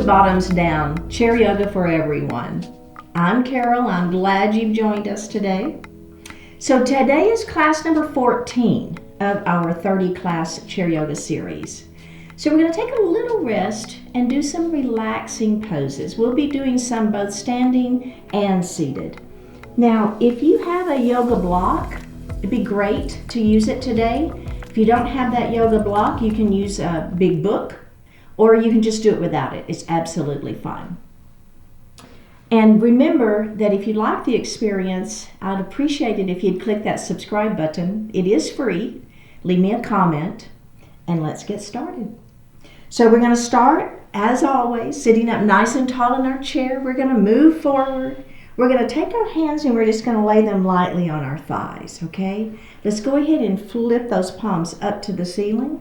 to Bottoms Down, Chair Yoga for Everyone. I'm Carol. I'm glad you've joined us today. So today is class number 14 of our 30 class Chair Yoga series. So we're going to take a little rest and do some relaxing poses. We'll be doing some both standing and seated. Now, if you have a yoga block, it'd be great to use it today. If you don't have that yoga block, you can use a big book, or you can just do it without it. It's absolutely fine. And remember that if you like the experience, I'd appreciate it if you'd click that subscribe button. It is free. Leave me a comment, and let's get started. So we're going to start, as always, sitting up nice and tall in our chair. We're going to move forward. We're going to take our hands and we're just going to lay them lightly on our thighs, okay? Let's go ahead and flip those palms up to the ceiling.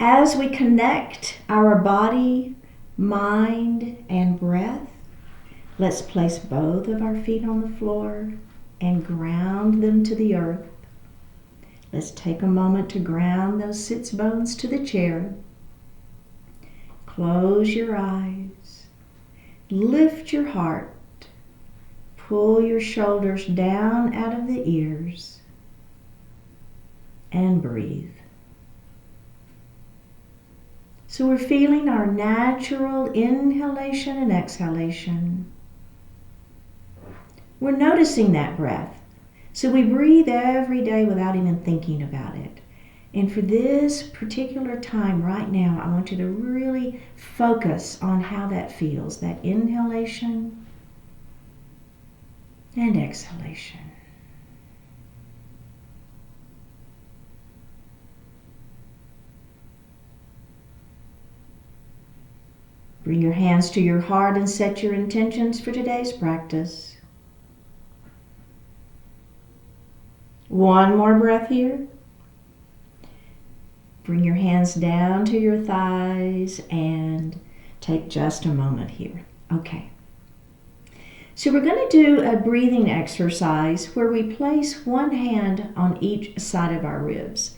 As we connect our body, mind, and breath, let's place both of our feet on the floor and ground them to the earth. Let's take a moment to ground those sits bones to the chair. Close your eyes. Lift your heart. Pull your shoulders down out of the ears and breathe. So we're feeling our natural inhalation and exhalation. We're noticing that breath. So we breathe every day without even thinking about it. And for this particular time right now, I want you to really focus on how that feels, that inhalation and exhalation. Bring your hands to your heart and set your intentions for today's practice. One more breath here. Bring your hands down to your thighs and take just a moment here. Okay. So we're going to do a breathing exercise where we place one hand on each side of our ribs.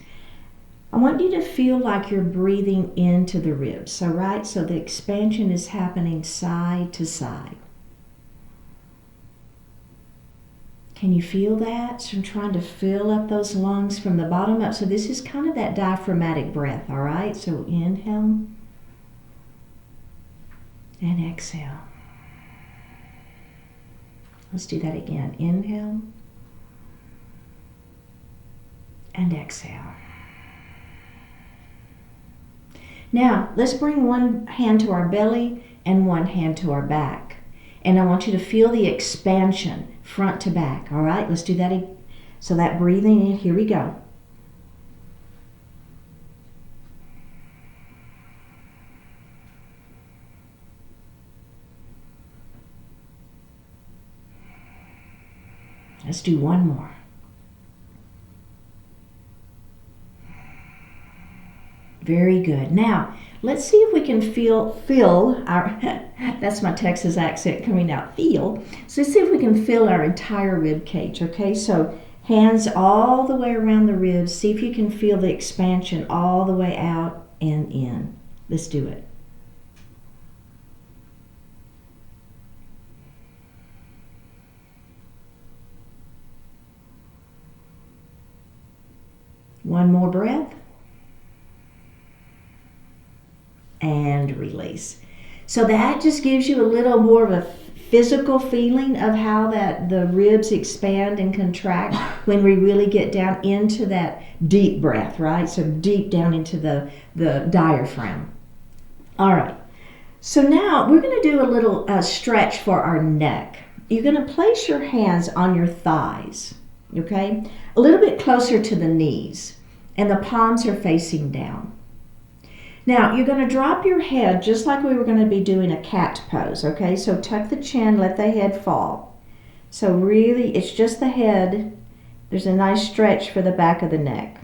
I want you to feel like you're breathing into the ribs. So the expansion is happening side to side. Can you feel that? So I'm trying to fill up those lungs from the bottom up. So this is kind of that diaphragmatic breath, all right? So inhale and exhale. Let's do that again. Inhale and exhale. Now, let's bring one hand to our belly and one hand to our back. And I want you to feel the expansion front to back. All right, let's do that. So that breathing in, here we go. Let's do one more. Very good. Now, let's see if we can feel our, that's my Texas accent coming out, feel. So let's see if we can feel our entire rib cage, okay? So hands all the way around the ribs. See if you can feel the expansion all the way out and in. Let's do it. One more breath. And release. So that just gives you a little more of a physical feeling of how the ribs expand and contract when we really get down into that deep breath, right? So deep down into the diaphragm. All right. So now we're going to do a little stretch for our neck. You're going to place your hands on your thighs, okay? A little bit closer to the knees, and the palms are facing down. Now, you're going to drop your head just like we were going to be doing a cat pose, okay? So tuck the chin, let the head fall. So really, it's just the head. There's a nice stretch for the back of the neck.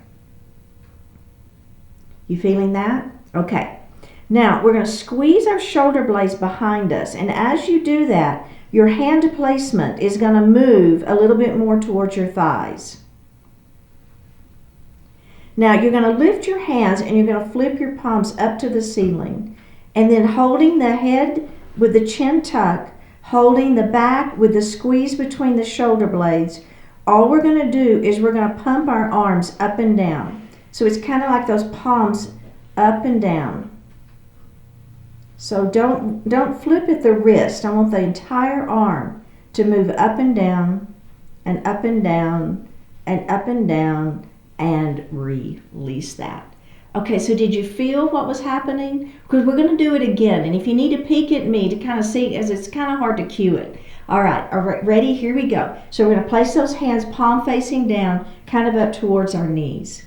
You feeling that? Okay. Now, we're going to squeeze our shoulder blades behind us. And as you do that, your hand placement is going to move a little bit more towards your thighs. Now you're going to lift your hands and you're going to flip your palms up to the ceiling. And then holding the head with the chin tuck, holding the back with the squeeze between the shoulder blades. All we're going to do is we're going to pump our arms up and down. So it's kind of like those palms up and down. So don't flip at the wrist. I want the entire arm to move up and down and up and down and up and down and release that. Okay, so did you feel what was happening? Because we're going to do it again. And if you need to peek at me to kind of see, as it's kind of hard to cue it. All right, ready? Here we go. So we're going to place those hands palm facing down, kind of up towards our knees.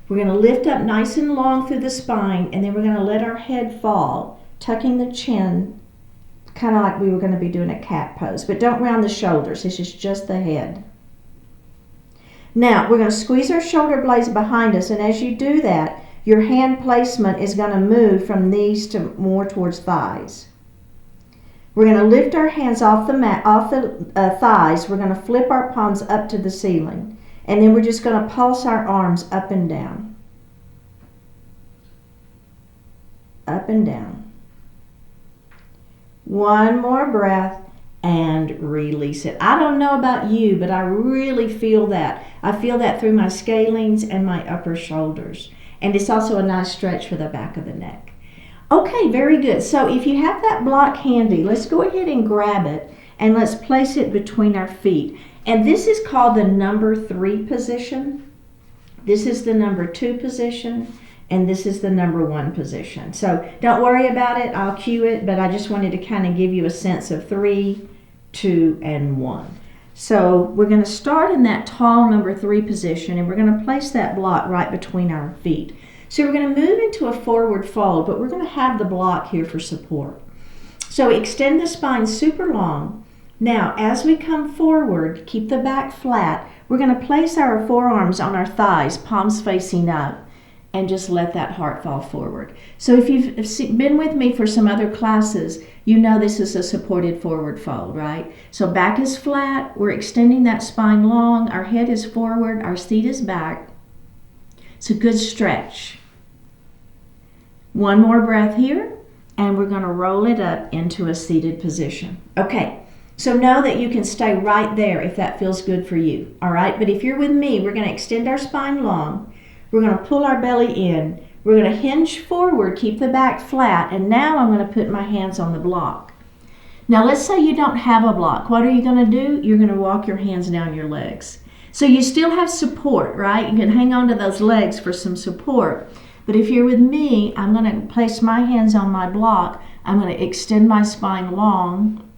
We're going to lift up nice and long through the spine, and then we're going to let our head fall, tucking the chin, kind of like we were going to be doing a cat pose. But don't round the shoulders. This is just the head. Now, we're going to squeeze our shoulder blades behind us, and as you do that, your hand placement is going to move from knees to more towards thighs. We're going to lift our hands off the mat, off the thighs. We're going to flip our palms up to the ceiling, and then we're just going to pulse our arms up and down. Up and down. One more breath. And release it. I don't know about you, but I really feel that. I feel that through my scalenes and my upper shoulders. And it's also a nice stretch for the back of the neck. Okay, very good. So if you have that block handy, let's go ahead and grab it and let's place it between our feet. And this is called the number 3 position. This is the number 2 position. And this is the number 1 position. So don't worry about it. I'll cue it, but I just wanted to kind of give you a sense of 3, 2, and 1. So we're going to start in that tall number 3 position, and we're going to place that block right between our feet. So we're going to move into a forward fold, but we're going to have the block here for support. So extend the spine super long. Now, as we come forward, keep the back flat. We're going to place our forearms on our thighs, palms facing up, and just let that heart fall forward. So if you've been with me for some other classes, you know this is a supported forward fold, right? So back is flat, we're extending that spine long, our head is forward, our seat is back. It's a good stretch. One more breath here, and we're going to roll it up into a seated position. Okay, so know that you can stay right there if that feels good for you, all right? But if you're with me, we're going to extend our spine long. We're going to pull our belly in. We're going to hinge forward, keep the back flat, and now I'm going to put my hands on the block. Now let's say you don't have a block. What are you going to do? You're going to walk your hands down your legs. So you still have support, right? You can hang on to those legs for some support. But if you're with me, I'm going to place my hands on my block. I'm going to extend my spine long.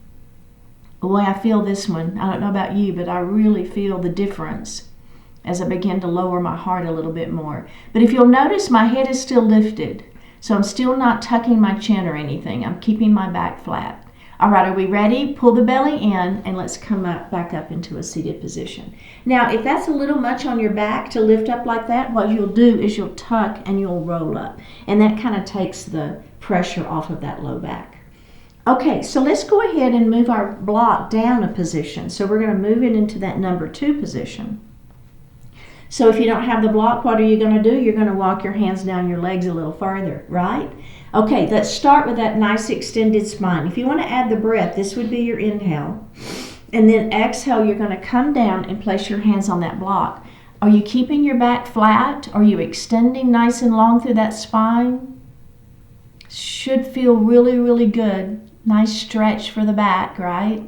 Boy, I feel this one. I don't know about you, but I really feel the difference as I begin to lower my heart a little bit more. But if you'll notice, my head is still lifted. So I'm still not tucking my chin or anything. I'm keeping my back flat. All right, are we ready? Pull the belly in, and let's come back up into a seated position. Now, if that's a little much on your back to lift up like that, what you'll do is you'll tuck and you'll roll up. And that kind of takes the pressure off of that low back. Okay, so let's go ahead and move our block down a position. So we're going to move it into that number 2 position. So if you don't have the block, what are you going to do? You're going to walk your hands down your legs a little farther, right? Okay, let's start with that nice extended spine. If you want to add the breath, this would be your inhale. And then exhale, you're going to come down and place your hands on that block. Are you keeping your back flat? Are you extending nice and long through that spine? Should feel really, really good. Nice stretch for the back, right?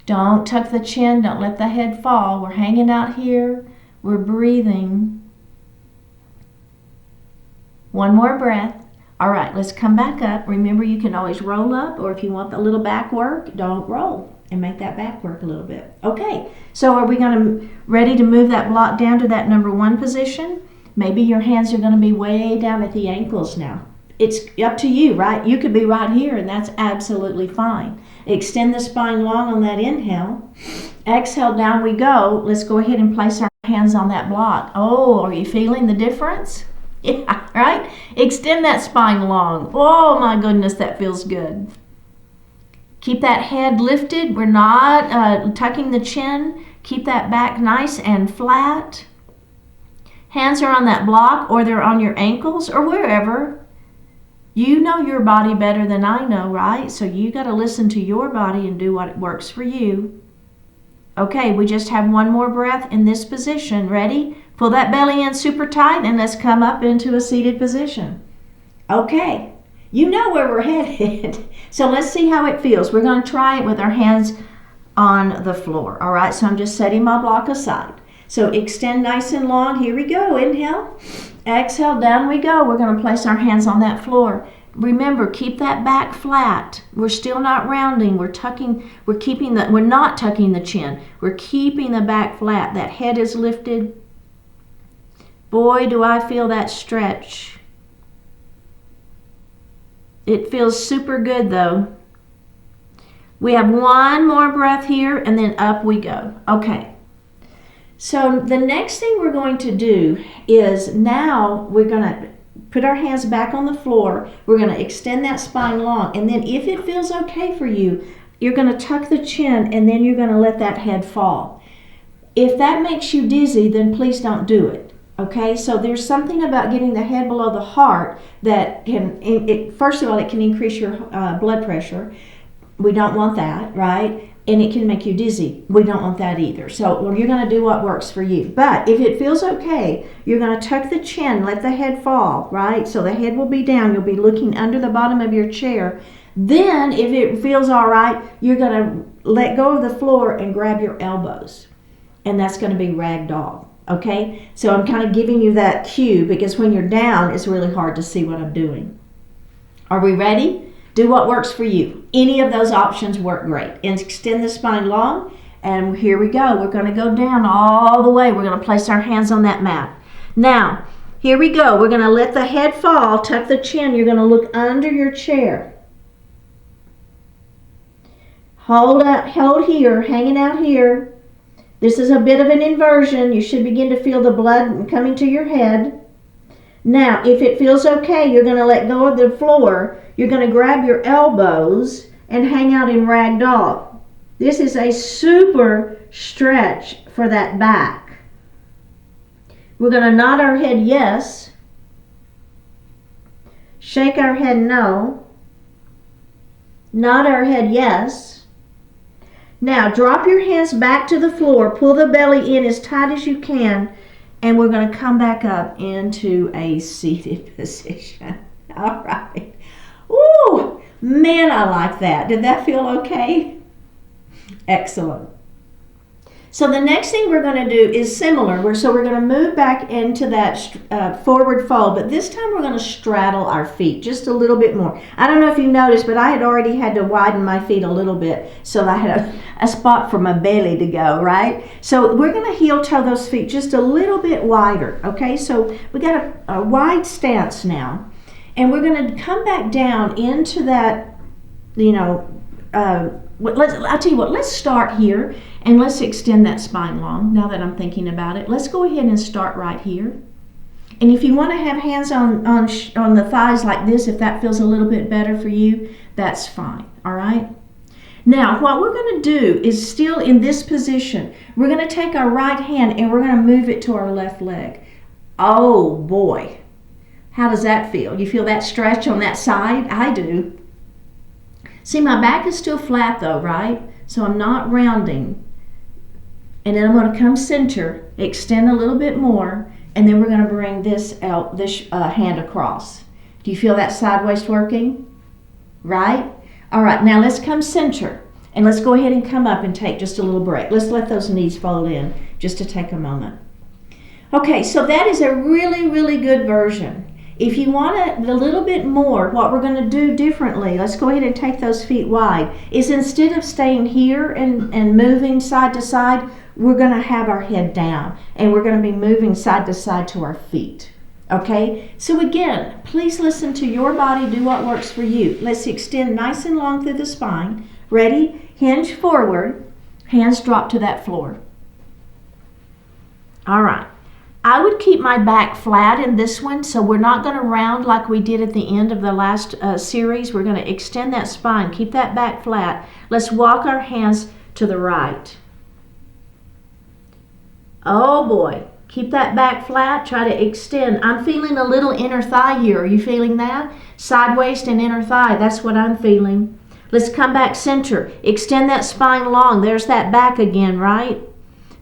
Don't tuck the chin. Don't let the head fall. We're hanging out here. We're breathing. One more breath. All right, let's come back up. Remember, you can always roll up, or if you want the little back work, don't roll and make that back work a little bit. Okay, so are we ready to move that block down to that number 1 position? Maybe your hands are going to be way down at the ankles now. It's up to you, right? You could be right here, and that's absolutely fine. Extend the spine long on that inhale. Exhale, down we go. Let's go ahead and place our hands on that block. Oh, are you feeling the difference? Yeah, right? Extend that spine long. Oh my goodness, that feels good. Keep that head lifted. We're not tucking the chin. Keep that back nice and flat. Hands are on that block, or they're on your ankles, or wherever. You know your body better than I know, right? So you got to listen to your body and do what works for you. Okay, we just have one more breath in this position. Ready? Pull that belly in super tight and let's come up into a seated position. Okay, you know where we're headed. So let's see how it feels. We're going to try it with our hands on the floor. All right, so I'm just setting my block aside. So extend nice and long. Here we go. Inhale. Exhale. Down we go. We're going to place our hands on that floor. Remember, keep that back flat. We're still not rounding. We're not tucking the chin. We're keeping the back flat. That head is lifted. Boy, do I feel that stretch. It feels super good though. We have one more breath here and then up we go. Okay. So the next thing we're going to do is now we're going to put our hands back on the floor. We're going to extend that spine long. And then if it feels okay for you, you're going to tuck the chin and then you're going to let that head fall. If that makes you dizzy, then please don't do it. Okay, so there's something about getting the head below the heart that can, first of all, it can increase your blood pressure. We don't want that, right? And it can make you dizzy. We don't want that either. So you're going to do what works for you. But if it feels okay, you're going to tuck the chin, let the head fall, right? So the head will be down. You'll be looking under the bottom of your chair. Then if it feels all right, you're going to let go of the floor and grab your elbows. And that's going to be Ragdoll. Okay? So I'm kind of giving you that cue because when you're down, it's really hard to see what I'm doing. Are we ready? Do what works for you. Any of those options work great. And extend the spine long. And here we go. We're going to go down all the way. We're going to place our hands on that mat. Now, here we go. We're going to let the head fall. Tuck the chin. You're going to look under your chair. Hold here. Hanging out here. This is a bit of an inversion. You should begin to feel the blood coming to your head. Now, if it feels okay, you're going to let go of the floor. You're going to grab your elbows and hang out in Ragdoll. This is a super stretch for that back. We're going to nod our head yes. Shake our head no. Nod our head yes. Now, drop your hands back to the floor. Pull the belly in as tight as you can. And we're going to come back up into a seated position. All right. Ooh, man, I like that. Did that feel okay? Excellent. So the next thing we're going to do is similar. So we're going to move back into that forward fold, but this time we're going to straddle our feet just a little bit more. I don't know if you noticed, but I had already had to widen my feet a little bit so I had a spot for my belly to go, right? So we're going to heel toe those feet just a little bit wider, okay? So we got a wide stance now. And we're going to come back down into that, I'll tell you what, let's start here and let's extend that spine long now that I'm thinking about it. Let's go ahead and start right here. And if you want to have hands on the thighs like this, if that feels a little bit better for you, that's fine, all right? Now, what we're going to do is still in this position, we're going to take our right hand and we're going to move it to our left leg. Oh, boy. How does that feel? You feel that stretch on that side? I do. See, my back is still flat though, right? So I'm not rounding. And then I'm going to come center, extend a little bit more, and then we're going to bring this hand across. Do you feel that sideways working? Right? All right, now let's come center. And let's go ahead and come up and take just a little break. Let's let those knees fold in just to take a moment. Okay, so that is a really, really good version. If you want a little bit more, what we're going to do differently, let's go ahead and take those feet wide, is instead of staying here and moving side to side, we're going to have our head down and we're going to be moving side to side to our feet. Okay, so again, please listen to your body, do what works for you. Let's extend nice and long through the spine. Ready? Hinge forward, hands drop to that floor. All right. I would keep my back flat in this one, so we're not going to round like we did at the end of the last series. We're going to extend that spine, keep that back flat. Let's walk our hands to the right. Oh boy, Keep that back flat. Try to extend. I'm feeling a little inner thigh here. Are you feeling that? Side waist and inner thigh. That's what I'm feeling. Let's come back center. Extend that spine long. There's that back again, right?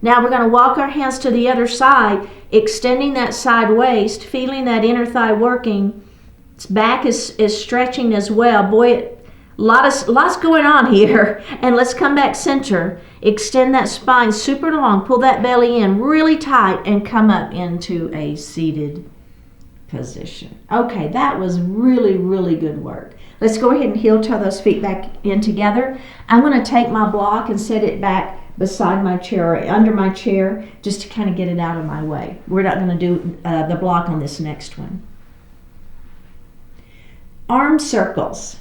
Now we're going to walk our hands to the other side, extending that side waist, feeling that inner thigh working. Its back is stretching as well. Boy, lots going on here. And let's come back center. Extend that spine super long. Pull that belly in really tight and come up into a seated position. Okay, that was really, really good work. Let's go ahead and heel toe those feet back in together. I'm going to take my block and set it back beside my chair or under my chair just to kind of get it out of my way. We're not going to do the block on this next one. Arm circles.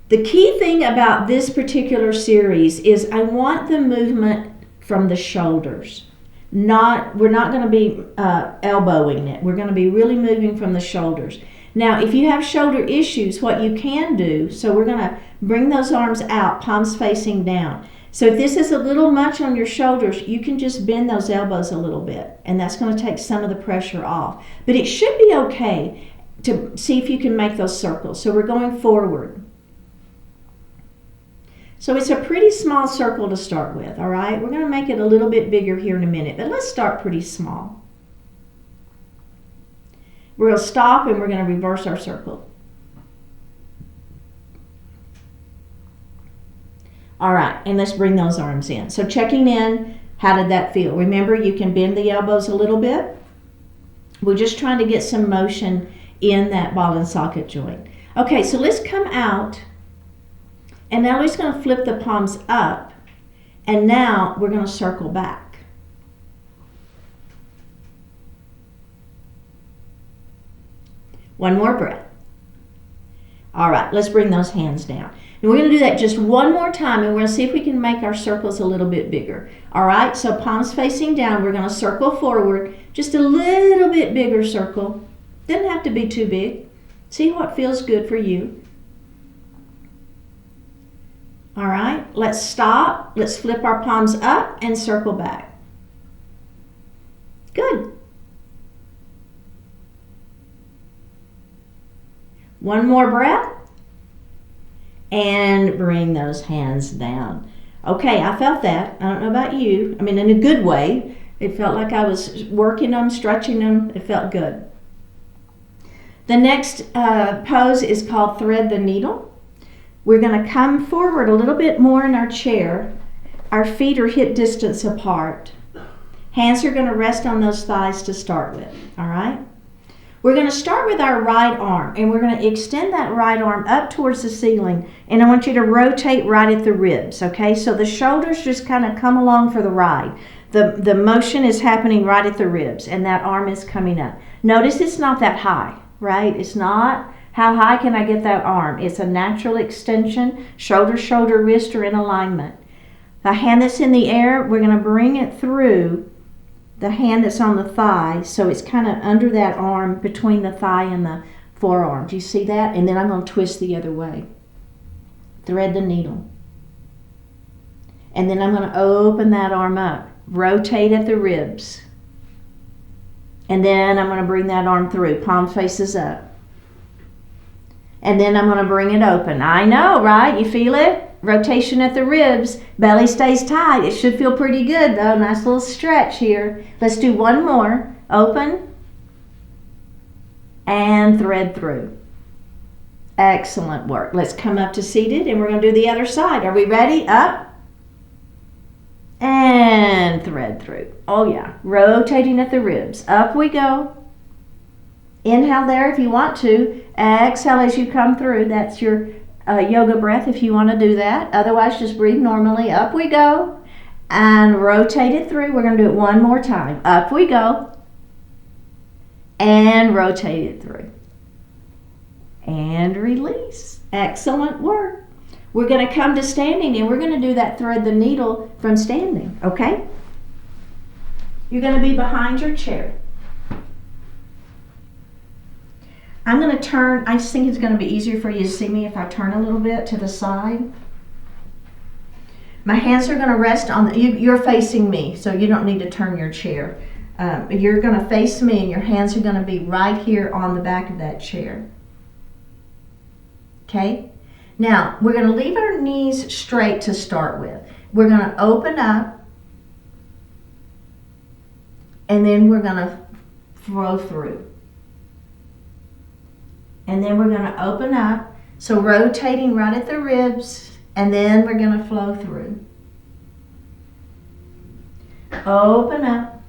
The key thing about this particular series is I want the movement from the shoulders. We're not going to be elbowing it. We're going to be really moving from the shoulders. Now, if you have shoulder issues, what you can do, so we're going to bring those arms out, palms facing down. So if this is a little much on your shoulders, you can just bend those elbows a little bit, and that's going to take some of the pressure off. But it should be okay to see if you can make those circles. So we're going forward. So it's a pretty small circle to start with, all right? We're going to make it a little bit bigger here in a minute, but let's start pretty small. We're going to stop and we're going to reverse our circle. All right, and let's bring those arms in. So checking in, how did that feel? Remember, you can bend the elbows a little bit. We're just trying to get some motion in that ball and socket joint. Okay, so let's come out, and now we're just going to flip the palms up, and now we're going to circle back. One more breath. All right, let's bring those hands down. And we're going to do that just one more time, and we're going to see if we can make our circles a little bit bigger. All right, so palms facing down, we're going to circle forward, just a little bit bigger circle. Doesn't have to be too big. See what feels good for you. All right, let's stop. Let's flip our palms up and circle back. Good. One more breath. And bring those hands down. Okay, I felt that. I don't know about you. I mean, in a good way. It felt like I was working them, stretching them. It felt good. The next pose is called thread the needle. We're going to come forward a little bit more in our chair. Our feet are hip distance apart. Hands are going to rest on those thighs to start with. All right? We're going to start with our right arm, and we're going to extend that right arm up towards the ceiling, and I want you to rotate right at the ribs, okay? So the shoulders just kind of come along for the ride. The motion is happening right at the ribs, and that arm is coming up. Notice it's not that high, right? It's not, how high can I get that arm? It's a natural extension. Shoulder, wrist are in alignment. The hand that's in the air, we're going to bring it through the hand that's on the thigh, so it's kind of under that arm between the thigh and the forearm. Do you see that? And then I'm going to twist the other way. Thread the needle. And then I'm going to open that arm up. Rotate at the ribs. And then I'm going to bring that arm through. Palm faces up. And then I'm going to bring it open. I know, right? You feel it? Rotation at the ribs. Belly stays tight. It should feel pretty good, though. Nice little stretch here. Let's do one more. Open. And thread through. Excellent work. Let's come up to seated, and we're going to do the other side. Are we ready? Up. And thread through. Oh, yeah. Rotating at the ribs. Up we go. Inhale there if you want to. Exhale as you come through. That's your yoga breath if you want to do that. Otherwise, just breathe normally. Up we go. And rotate it through. We're going to do it one more time. Up we go. And rotate it through. And release. Excellent work. We're going to come to standing, and we're going to do that thread the needle from standing, okay? You're going to be behind your chair. I'm going to turn, I just think it's going to be easier for you to see me if I turn a little bit to the side. My hands are going to rest on, you're facing me, so you don't need to turn your chair. you're going to face me and your hands are going to be right here on the back of that chair. Okay? Now, we're going to leave our knees straight to start with. We're going to open up, and then we're going to flow through. And then we're going to open up, so rotating right at the ribs, and then we're going to flow through. Open up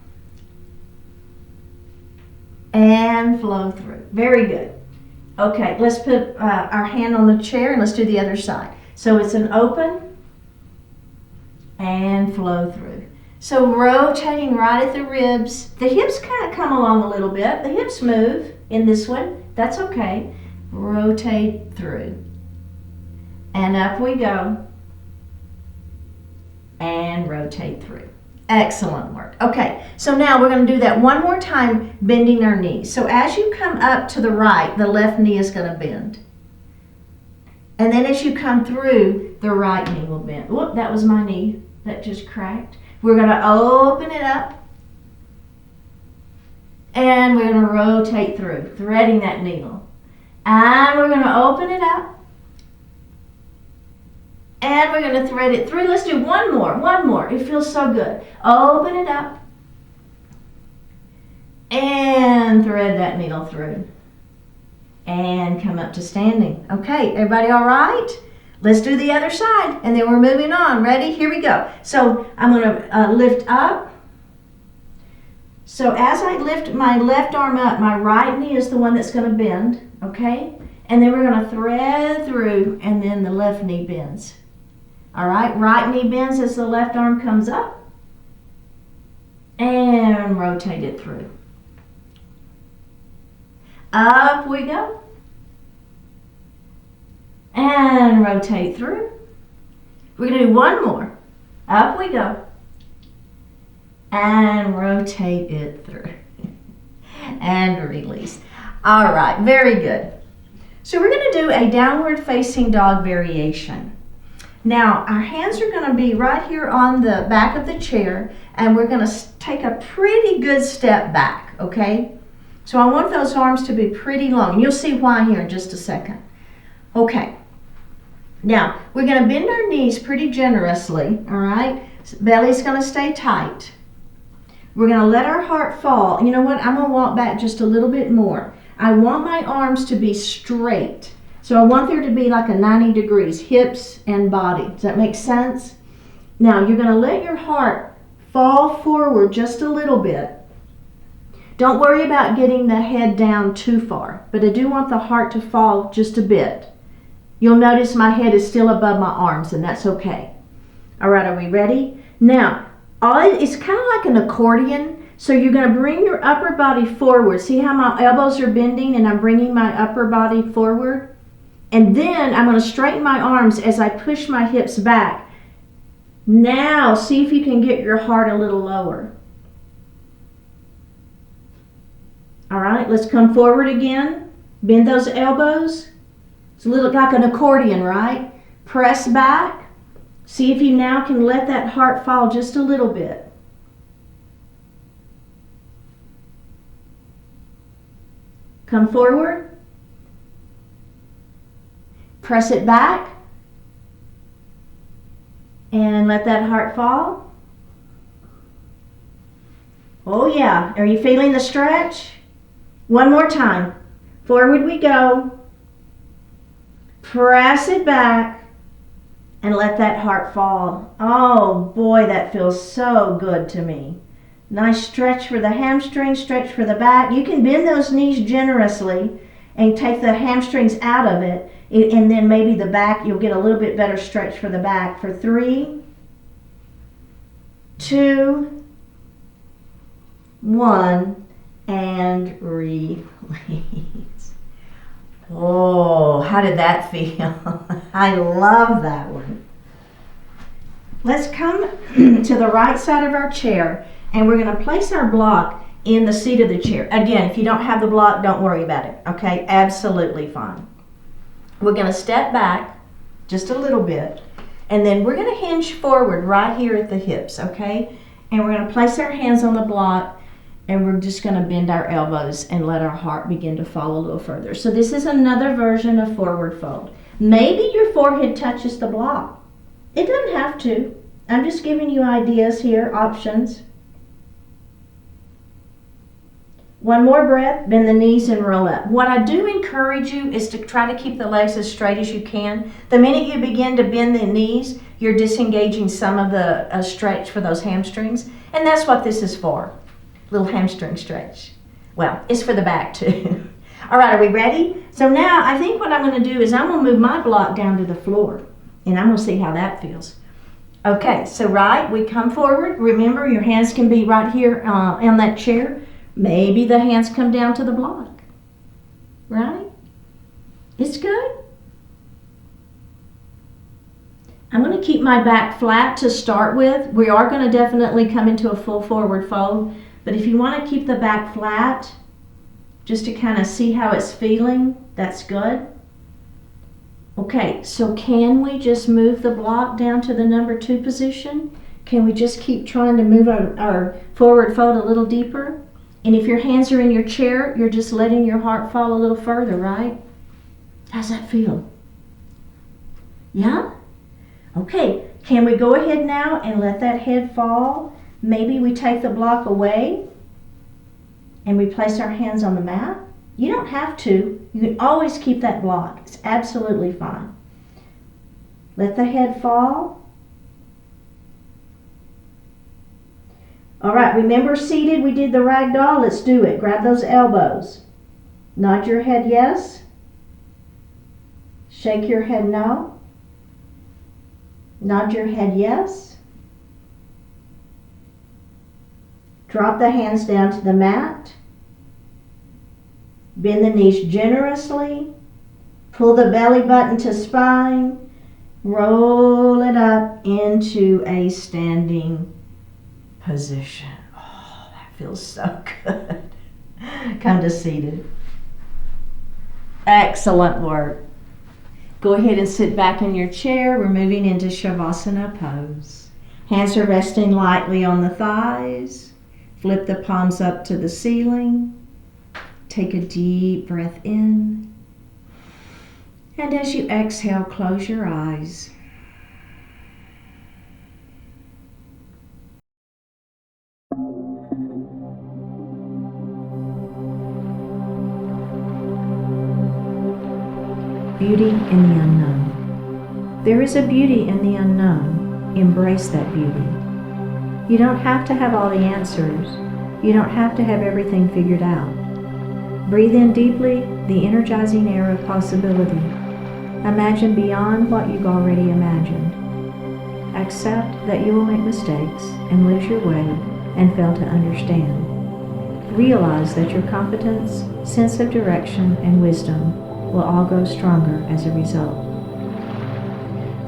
and flow through. Very good. Okay, let's put our hand on the chair and let's do the other side. So it's an open and flow through. So rotating right at the ribs. The hips kind of come along a little bit. The hips move in this one. That's okay. Rotate through. And up we go. And rotate through. Excellent work. Okay, so now we're going to do that one more time, bending our knees. So as you come up to the right, the left knee is going to bend. And then as you come through, the right knee will bend. Whoop, that was my knee. That just cracked. We're going to open it up. And we're going to rotate through, threading that needle. And we're going to open it up. And we're going to thread it through. Let's do one more. It feels so good. Open it up. And thread that needle through. And come up to standing. Okay, everybody all right? Let's do the other side. And then we're moving on. Ready? Here we go. So I'm going to lift up. So as I lift my left arm up, my right knee is the one that's going to bend. Okay? And then we're going to thread through, and then the left knee bends. All right, right knee bends as the left arm comes up. And rotate it through. Up we go. And rotate through. We're going to do one more. Up we go. And rotate it through. And release. All right, very good. So we're going to do a downward facing dog variation. Now, our hands are going to be right here on the back of the chair, and we're going to take a pretty good step back, okay? So I want those arms to be pretty long. You'll see why here in just a second. Okay. Now, we're going to bend our knees pretty generously, all right? Belly's going to stay tight. We're going to let our heart fall. You know what? I'm going to walk back just a little bit more. I want my arms to be straight. So I want there to be like a 90 degrees, hips and body. Does that make sense? Now you're going to let your heart fall forward just a little bit. Don't worry about getting the head down too far, but I do want the heart to fall just a bit. You'll notice my head is still above my arms, and that's okay. All right, are we ready? Now, it's kind of like an accordion. So you're going to bring your upper body forward. See how my elbows are bending and I'm bringing my upper body forward? And then I'm going to straighten my arms as I push my hips back. Now, see if you can get your heart a little lower. All right, let's come forward again. Bend those elbows. It's a little like an accordion, right? Press back. See if you now can let that heart fall just a little bit. Come forward. Press it back. And let that heart fall. Oh yeah, are you feeling the stretch? One more time. Forward we go. Press it back. And let that heart fall. Oh boy, that feels so good to me. Nice stretch for the hamstring, stretch for the back. You can bend those knees generously and take the hamstrings out of it. And then maybe the back, you'll get a little bit better stretch for the back. For 3, 2, 1, and release. Oh, how did that feel? I love that one. Let's come to the right side of our chair, and we're going to place our block in the seat of the chair. Again, if you don't have the block, don't worry about it, okay? Absolutely fine. We're going to step back just a little bit, and then we're going to hinge forward right here at the hips, okay? And we're going to place our hands on the block, And we're just going to bend our elbows and let our heart begin to fall a little further. So this is another version of forward fold. Maybe your forehead touches the block. It doesn't have to. I'm just giving you ideas here, options. One more breath, bend the knees and roll up. What I do encourage you is to try to keep the legs as straight as you can. The minute you begin to bend the knees, you're disengaging some of the stretch for those hamstrings. And that's what this is for. Little hamstring stretch. Well, it's for the back too. All right, are we ready? So now I think what I'm going to do is I'm going to move my block down to the floor. And I'm going to see how that feels. Okay, so we come forward. Remember, your hands can be right here on that chair. Maybe the hands come down to the block. Right? It's good. I'm going to keep my back flat to start with. We are going to definitely come into a full forward fold. But if you want to keep the back flat, just to kind of see how it's feeling, that's good. Okay, so can we just move the block down to the number 2 position? Can we just keep trying to move our forward fold a little deeper? And if your hands are in your chair, you're just letting your heart fall a little further, right? How's that feel? Yeah? Okay, can we go ahead now and let that head fall? Maybe we take the block away and we place our hands on the mat. You don't have to. You can always keep that block. It's absolutely fine. Let the head fall. All right, remember seated, we did the ragdoll. Let's do it. Grab those elbows. Nod your head yes. Shake your head no. Nod your head yes. Drop the hands down to the mat. Bend the knees generously. Pull the belly button to spine. Roll it up into a standing position. Oh, that feels so good. Come to seated. Excellent work. Go ahead and sit back in your chair. We're moving into Shavasana pose. Hands are resting lightly on the thighs. Flip the palms up to the ceiling. Take a deep breath in. And as you exhale, close your eyes. Beauty in the unknown. There is a beauty in the unknown. Embrace that beauty. You don't have to have all the answers. You don't have to have everything figured out. Breathe in deeply the energizing air of possibility. Imagine beyond what you've already imagined. Accept that you will make mistakes and lose your way and fail to understand. Realize that your competence, sense of direction, and wisdom will all grow stronger as a result.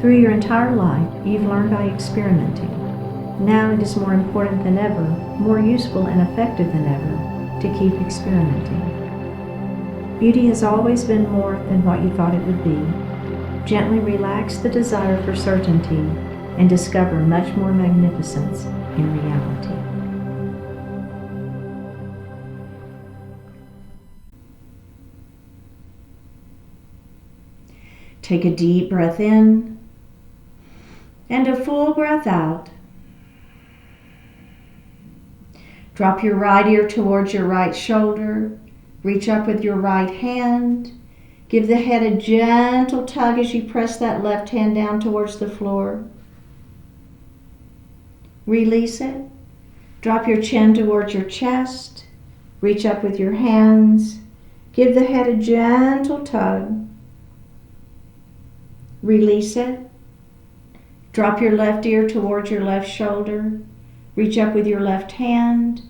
Through your entire life, you've learned by experimenting. Now it is more important than ever, more useful and effective than ever, to keep experimenting. Beauty has always been more than what you thought it would be. Gently relax the desire for certainty and discover much more magnificence in reality. Take a deep breath in and a full breath out. Drop your right ear towards your right shoulder. Reach up with your right hand. Give the head a gentle tug as you press that left hand down towards the floor. Release it. Drop your chin towards your chest. Reach up with your hands. Give the head a gentle tug. Release it. Drop your left ear towards your left shoulder. Reach up with your left hand.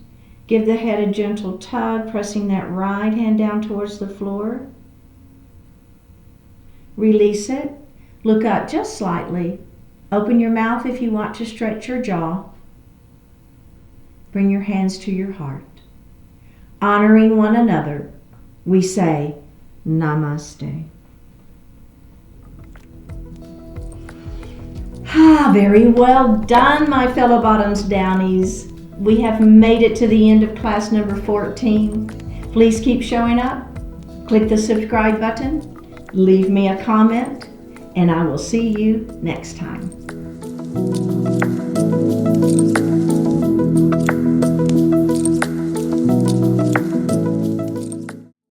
Give the head a gentle tug, pressing that right hand down towards the floor. Release it. Look up just slightly. Open your mouth if you want to stretch your jaw. Bring your hands to your heart. Honoring one another, we say Namaste. Very well done, my fellow bottoms downies. we have made it to the end of class number 14. Please keep showing up. Click the subscribe button, leave me a comment, and I will see you next time.